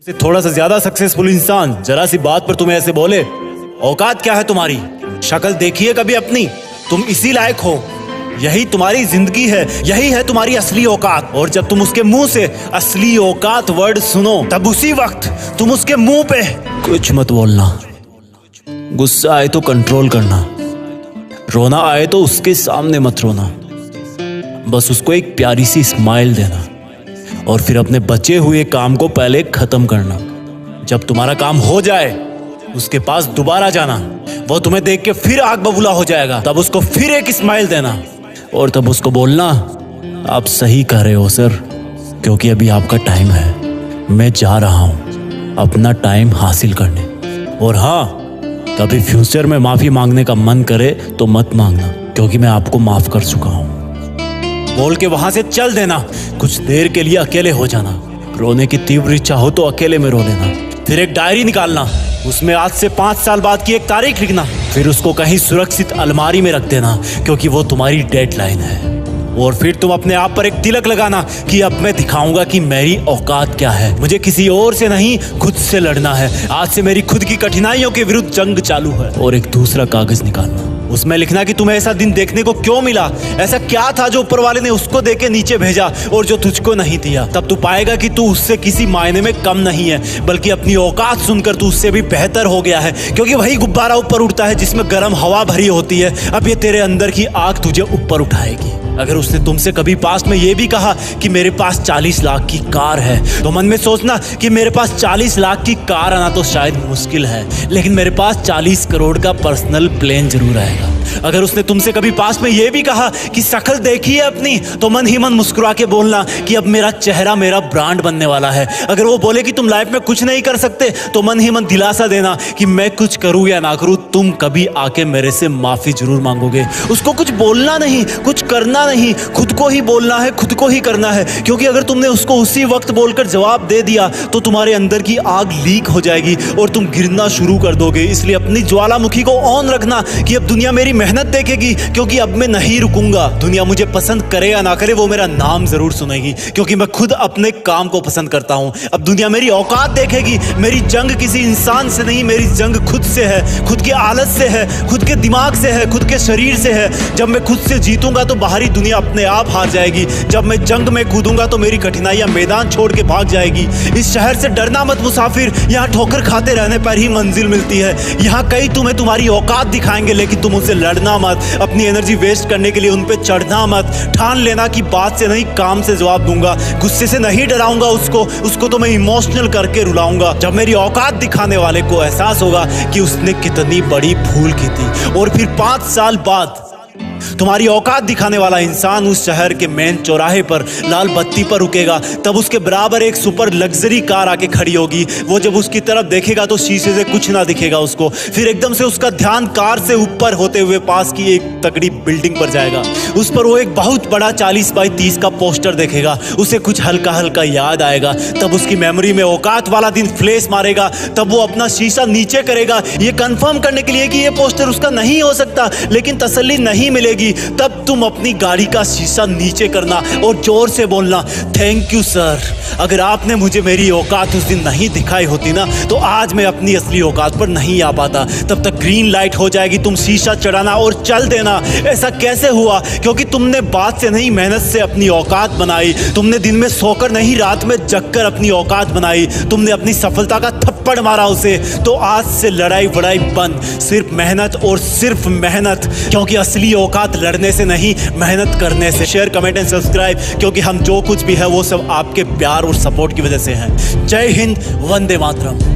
से थोड़ा सा ज्यादा सक्सेसफुल इंसान जरा सी बात पर तुम्हें ऐसे बोले, औकात क्या है तुम्हारी, शक्ल देखिए कभी अपनी, तुम इसी लायक हो, यही तुम्हारी जिंदगी है, यही है तुम्हारी असली औकात। और जब तुम उसके मुंह से असली औकात वर्ड सुनो, तब उसी वक्त तुम उसके मुंह पे कुछ मत बोलना, गुस्सा आए तो कंट्रोल करना, रोना आए तो उसके सामने मत रोना, बस उसको एक प्यारी सी स्माइल देना और फिर अपने बचे हुए काम को पहले खत्म करना। जब तुम्हारा काम हो जाए उसके पास दोबारा जाना, वो तुम्हें देख के फिर आग बबूला हो जाएगा, तब उसको फिर एक स्माइल देना और तब उसको बोलना, आप सही कह रहे हो सर, क्योंकि अभी आपका टाइम है, मैं जा रहा हूं अपना टाइम हासिल करने। और हाँ, कभी फ्यूचर में माफी मांगने का मन करे तो मत मांगना, क्योंकि मैं आपको माफ कर चुका हूं। बोल के वहां से चल देना, कुछ देर के लिए अकेले हो जाना, रोने की तीव्र इच्छा हो तो अकेले में रो लेना, फिर एक डायरी निकालना, उसमें आज से 5 साल बाद की एक तारीख लिखना, फिर उसको कहीं सुरक्षित अलमारी में रख देना, क्योंकि वो तुम्हारी डेडलाइन है। और फिर तुम अपने आप पर एक तिलक लगाना कि अब मैं दिखाऊंगा कि मेरी औकात क्या है, मुझे किसी और से नहीं खुद से लड़ना है, आज से मेरी खुद की कठिनाइयों के विरुद्ध जंग चालू है। और एक दूसरा कागज निकालना, उसमें लिखना कि तुम्हें ऐसा दिन देखने को क्यों मिला, ऐसा क्या था जो ऊपर वाले ने उसको देके नीचे भेजा और जो तुझको नहीं दिया। तब तू पाएगा कि तू उससे किसी मायने में कम नहीं है, बल्कि अपनी औकात सुनकर तू उससे भी बेहतर हो गया है, क्योंकि वही गुब्बारा ऊपर उड़ता है जिसमें गर्म हवा भरी होती है। अब ये तेरे अंदर की आग तुझे ऊपर उठाएगी। अगर उसने तुमसे कभी पास्ट में ये भी कहा कि मेरे पास 40 लाख की कार है, तो मन में सोचना कि मेरे पास 40 लाख की कार आना तो शायद मुश्किल है, लेकिन मेरे पास 40 करोड़ का पर्सनल प्लेन जरूर आएगा। अगर उसने तुमसे कभी पास्ट में ये भी कहा कि शक्ल देखिए अपनी, तो मन ही मन मुस्कुरा के बोलना कि अब मेरा चेहरा मेरा ब्रांड बनने वाला है। अगर वो बोले कि तुम लाइफ में कुछ नहीं कर सकते, तो मन ही मन दिलासा देना कि मैं कुछ करूं या ना करूं, तुम कभी आके मेरे से माफी जरूर मांगोगे। उसको कुछ बोलना नहीं, कुछ करना नहीं, खुद को ही बोलना है, खुद को ही करना है, क्योंकि अगर तुमने उसको उसी वक्त बोलकर जवाब दे दिया तो तुम्हारे अंदर की आग लीक हो जाएगी और तुम गिरना शुरू कर दोगे। इसलिए अपनी ज्वालामुखी को ऑन रखना कि अब दुनिया मेरी मेहनत देखेगी, क्योंकि अब मैं नहीं रुकूंगा। दुनिया मुझे पसंद करे या ना करे, वो मेरा नाम जरूर सुनेगी, क्योंकि मैं खुद अपने काम को पसंद करता हूं। अब दुनिया मेरी औकात देखेगी। मेरी जंग किसी इंसान से नहीं, मेरी जंग खुद से है, खुद की आदत से है, खुद के दिमाग से है, खुद के शरीर से है। जब मैं खुद से जीतूंगा तो बाहरी दुनिया अपने आप हार जाएगी। जब मैं जंग में कूदूंगा तो मेरी कठिनाइयां मैदान छोड़ के भाग जाएगी। इस शहर से डरना मत मुसाफिर, यहाँ ठोकर खाते रहने पर ही मंजिल मिलती है। यहाँ कई तुम्हें तुम्हारी औकात दिखाएंगे, लेकिन तुम उनसे लड़ना मत, अपनी एनर्जी वेस्ट करने के लिए उन पे चढ़ना मत। ठान लेना कि बात से नहीं काम से जवाब दूंगा, गुस्से से नहीं डराऊंगा उसको तो मैं इमोशनल करके रुलाऊंगा। जब मेरी औकात दिखाने वाले को एहसास होगा कि उसने कितनी बड़ी भूल की थी, और फिर 5 साल बाद तुम्हारी औकात दिखाने वाला इंसान उस शहर के मेन चौराहे पर लाल बत्ती पर रुकेगा, तब उसके बराबर एक सुपर लग्जरी कार आके खड़ी होगी। वो जब उसकी तरफ देखेगा तो शीशे से कुछ ना दिखेगा उसको। फिर एकदम से उसका ध्यान कार से ऊपर होते हुए पास की एक तगड़ी बिल्डिंग पर जाएगा। उस पर वो एक बहुत बड़ा 40 बाई 30 का पोस्टर देखेगा। उसे कुछ हल्का हल्का याद आएगा। तब उसकी मेमोरी में औकात वाला दिन फ्लैश मारेगा। तब वो अपना शीशा नीचे करेगा, ये कंफर्म करने के लिए कि ये पोस्टर उसका नहीं हो सकता, लेकिन तसल्ली नहीं मिलेगी। तब तुम अपनी गाड़ी का शीशा नीचे करना और जोर से बोलना, थैंक यू सर, अगर आपने मुझे मेरी औकात उस दिन नहीं दिखाई होती ना, तो आज मैं अपनी असली औकात पर नहीं आ पाता। तब तक ग्रीन लाइट हो जाएगी, तुम शीशा चढ़ाना और चल देना। ऐसा कैसे हुआ? क्योंकि तुमने बात से नहीं मेहनत से अपनी औकात बनाई। तुमने दिन में सोकर नहीं रात में जगकर अपनी औकात बनाई। तुमने अपनी सफलता का थप्पड़ मारा उसे। तो आज से लड़ाई वड़ाई बंद, सिर्फ मेहनत और सिर्फ मेहनत, क्योंकि असली औकात लड़ने से नहीं, मेहनत करने से। शेयर, कमेंट एंड सब्सक्राइब, क्योंकि हम जो कुछ भी है वो सब आपके प्यार और सपोर्ट की वजह से है। जय हिंद, वंदे मातरम।